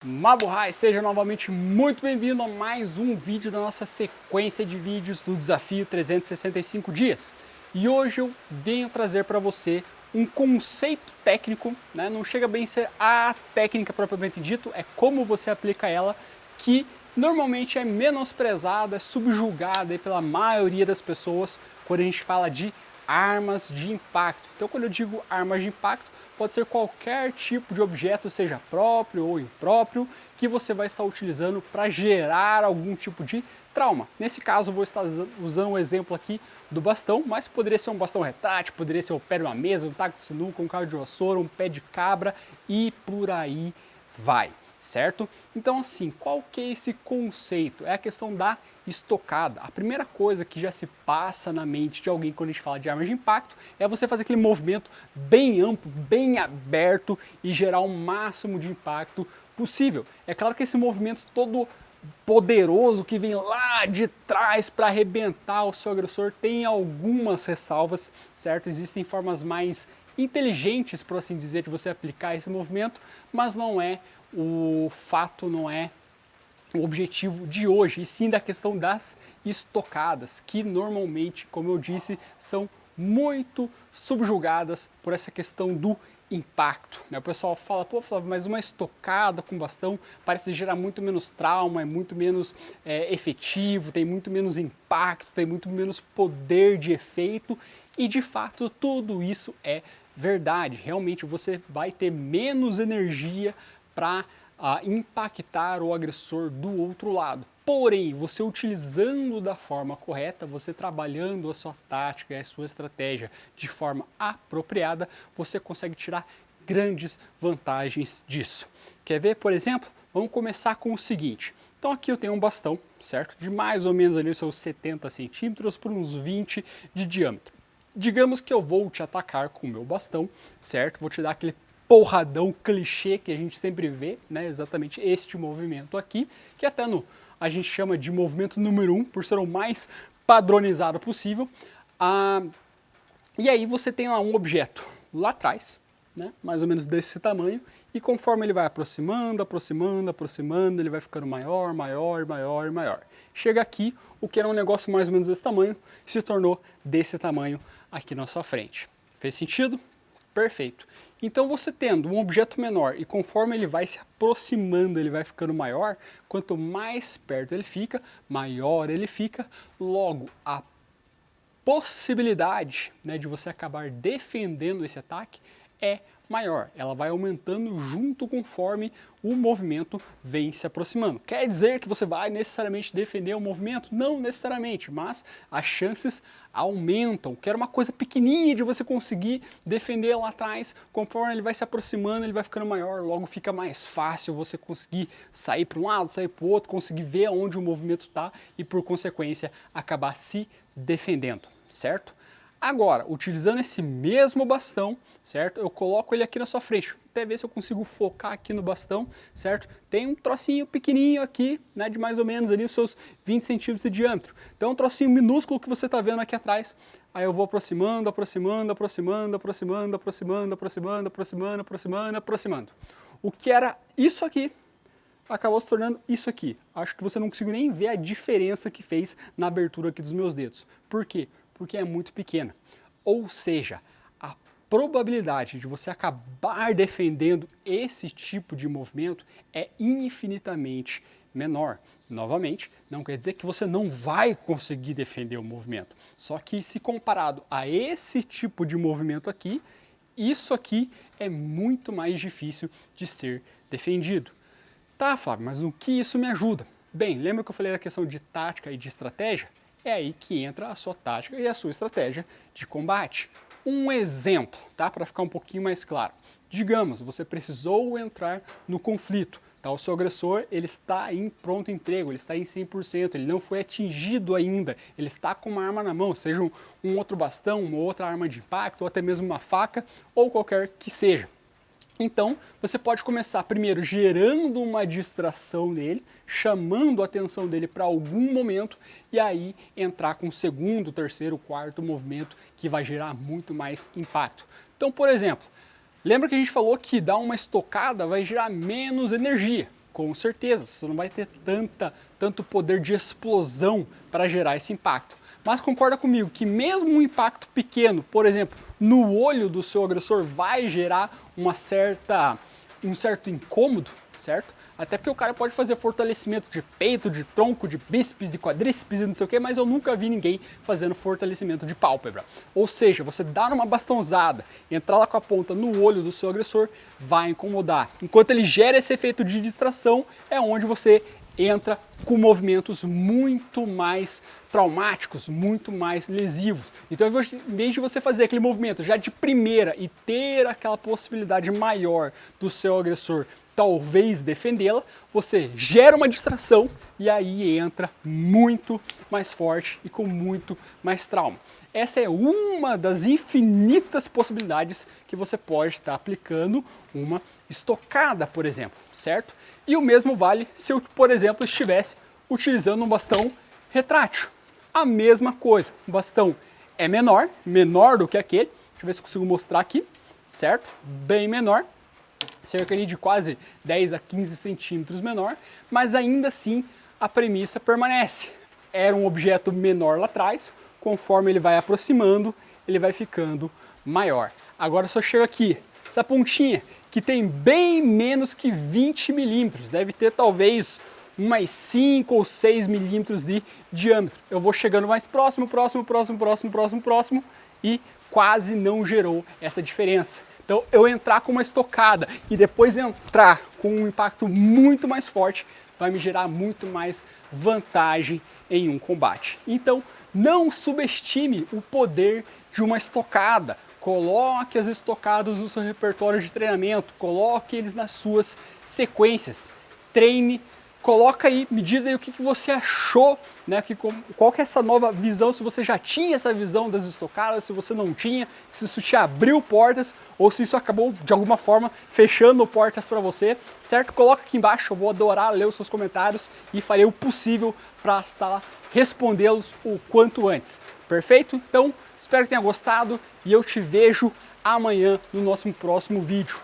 Mabuhay, seja novamente muito bem-vindo a mais um vídeo da nossa sequência de vídeos do Desafio 365 Dias. E hoje eu venho trazer para você um conceito técnico, né? Não chega bem a ser a técnica propriamente dito, é como você aplica ela, que normalmente é menosprezada, é subjugada pela maioria das pessoas quando a gente fala de armas de impacto. Então quando eu digo armas de impacto, pode ser qualquer tipo de objeto, seja próprio ou impróprio, que você vai estar utilizando para gerar algum tipo de trauma. Nesse caso, eu vou estar usando um exemplo aqui do bastão, mas poderia ser um bastão retrátil, poderia ser o pé de uma mesa, um taco de sinuca, um cabo de vassoura, um pé de cabra e por aí vai, certo? Então assim, qual que é esse conceito? É a questão da estocada. A primeira coisa que já se passa na mente de alguém quando a gente fala de armas de impacto é você fazer aquele movimento bem amplo, bem aberto e gerar o máximo de impacto possível. É claro que esse movimento todo poderoso que vem lá de trás para arrebentar o seu agressor tem algumas ressalvas, certo? Existem formas mais inteligentes, por assim dizer, de você aplicar esse movimento, mas não é o fato, não é o objetivo de hoje, e sim da questão das estocadas, que normalmente, como eu disse, são muito subjugadas por essa questão do impacto. O pessoal fala, pô, Flávio, mas uma estocada com bastão parece gerar muito menos trauma, é muito menos efetivo, tem muito menos impacto, tem muito menos poder de efeito, e de fato tudo isso é verdade. Realmente você vai ter menos energia para impactar o agressor do outro lado. Porém, você utilizando da forma correta, você trabalhando a sua tática e a sua estratégia de forma apropriada, você consegue tirar grandes vantagens disso. Quer ver, por exemplo? Vamos começar com o seguinte. Então aqui eu tenho um bastão, certo? De mais ou menos ali os seus 70 centímetros por uns 20 de diâmetro. Digamos que eu vou te atacar com o meu bastão, certo? Vou te dar aquele porradão clichê que a gente sempre vê, né? Exatamente este movimento aqui, que até a gente chama de movimento número 1, por ser o mais padronizado possível. E aí você tem lá um objeto lá atrás, né? Mais ou menos desse tamanho, e conforme ele vai aproximando, aproximando, aproximando, ele vai ficando maior, maior, maior, maior. Chega aqui, o que era um negócio mais ou menos desse tamanho, se tornou desse tamanho aqui na sua frente. Fez sentido? Perfeito. Então você tendo um objeto menor e conforme ele vai se aproximando, ele vai ficando maior, quanto mais perto ele fica, maior ele fica, logo a possibilidade, né, de você acabar defendendo esse ataque é maior. Ela vai aumentando junto conforme o movimento vem se aproximando. Quer dizer que você vai necessariamente defender o movimento? Não necessariamente, mas as chances aumentam, que era uma coisa pequenininha de você conseguir defender lá atrás, conforme ele vai se aproximando, ele vai ficando maior, logo fica mais fácil você conseguir sair para um lado, sair para o outro, conseguir ver aonde o movimento está e por consequência acabar se defendendo, certo? Agora, utilizando esse mesmo bastão, certo? Eu coloco ele aqui na sua frente, até ver se eu consigo focar aqui no bastão, certo? Tem um trocinho pequenininho aqui, né, de mais ou menos ali os seus 20 centímetros de diâmetro. Então é um trocinho minúsculo que você está vendo aqui atrás. Aí eu vou aproximando, aproximando, aproximando, aproximando, aproximando, aproximando, aproximando, aproximando, aproximando. O que era isso aqui acabou se tornando isso aqui. Acho que você não conseguiu nem ver a diferença que fez na abertura aqui dos meus dedos. Por quê? Porque é muito pequena. Ou seja, a probabilidade de você acabar defendendo esse tipo de movimento é infinitamente menor. Novamente, não quer dizer que você não vai conseguir defender o movimento. Só que se comparado a esse tipo de movimento aqui, isso aqui é muito mais difícil de ser defendido. Tá, Flávio, mas no que isso me ajuda? Bem, lembra que eu falei da questão de tática e de estratégia? É aí que entra a sua tática e a sua estratégia de combate. Um exemplo, tá? Para ficar um pouquinho mais claro. Digamos, você precisou entrar no conflito. Tá? O seu agressor ele está em pronto emprego, ele está em 100%, ele não foi atingido ainda, ele está com uma arma na mão, seja um outro bastão, uma outra arma de impacto, ou até mesmo uma faca, ou qualquer que seja. Então, você pode começar primeiro gerando uma distração nele, chamando a atenção dele para algum momento e aí entrar com o segundo, terceiro, quarto movimento que vai gerar muito mais impacto. Então, por exemplo, lembra que a gente falou que dar uma estocada vai gerar menos energia? Com certeza, você não vai ter tanto poder de explosão para gerar esse impacto. Mas concorda comigo que mesmo um impacto pequeno, por exemplo, no olho do seu agressor, vai gerar um certo incômodo, certo? Até porque o cara pode fazer fortalecimento de peito, de tronco, de bíceps, de quadríceps e não sei o que, mas eu nunca vi ninguém fazendo fortalecimento de pálpebra. Ou seja, você dar uma bastãozada, entrar lá com a ponta no olho do seu agressor, vai incomodar. Enquanto ele gera esse efeito de distração, é onde você entra com movimentos muito mais traumáticos, muito mais lesivos. Então, em vez de você fazer aquele movimento já de primeira e ter aquela possibilidade maior do seu agressor talvez defendê-la, você gera uma distração e aí entra muito mais forte e com muito mais trauma. Essa é uma das infinitas possibilidades que você pode estar aplicando uma estocada, por exemplo, certo? E o mesmo vale se eu, por exemplo, estivesse utilizando um bastão retrátil. A mesma coisa, o bastão é menor do que aquele, deixa eu ver se eu consigo mostrar aqui, certo? Bem menor, cerca de quase 10 a 15 centímetros menor, mas ainda assim a premissa permanece. Era um objeto menor lá atrás, conforme ele vai aproximando, ele vai ficando maior. Agora se eu chego aqui, essa pontinha, que tem bem menos que 20 milímetros, deve ter talvez umas 5 ou 6 milímetros de diâmetro. Eu vou chegando mais próximo e quase não gerou essa diferença. Então, eu entrar com uma estocada e depois entrar com um impacto muito mais forte vai me gerar muito mais vantagem em um combate. Então, não subestime o poder de uma estocada. Coloque as estocadas no seu repertório de treinamento, coloque eles nas suas sequências, treine, coloca aí, me diz aí o que você achou, né? Qual que é essa nova visão, se você já tinha essa visão das estocadas, se você não tinha, se isso te abriu portas ou se isso acabou de alguma forma fechando portas para você, certo? Coloca aqui embaixo, eu vou adorar ler os seus comentários e farei o possível para estar respondê-los o quanto antes, perfeito? Então, espero que tenha gostado e eu te vejo amanhã no nosso próximo vídeo.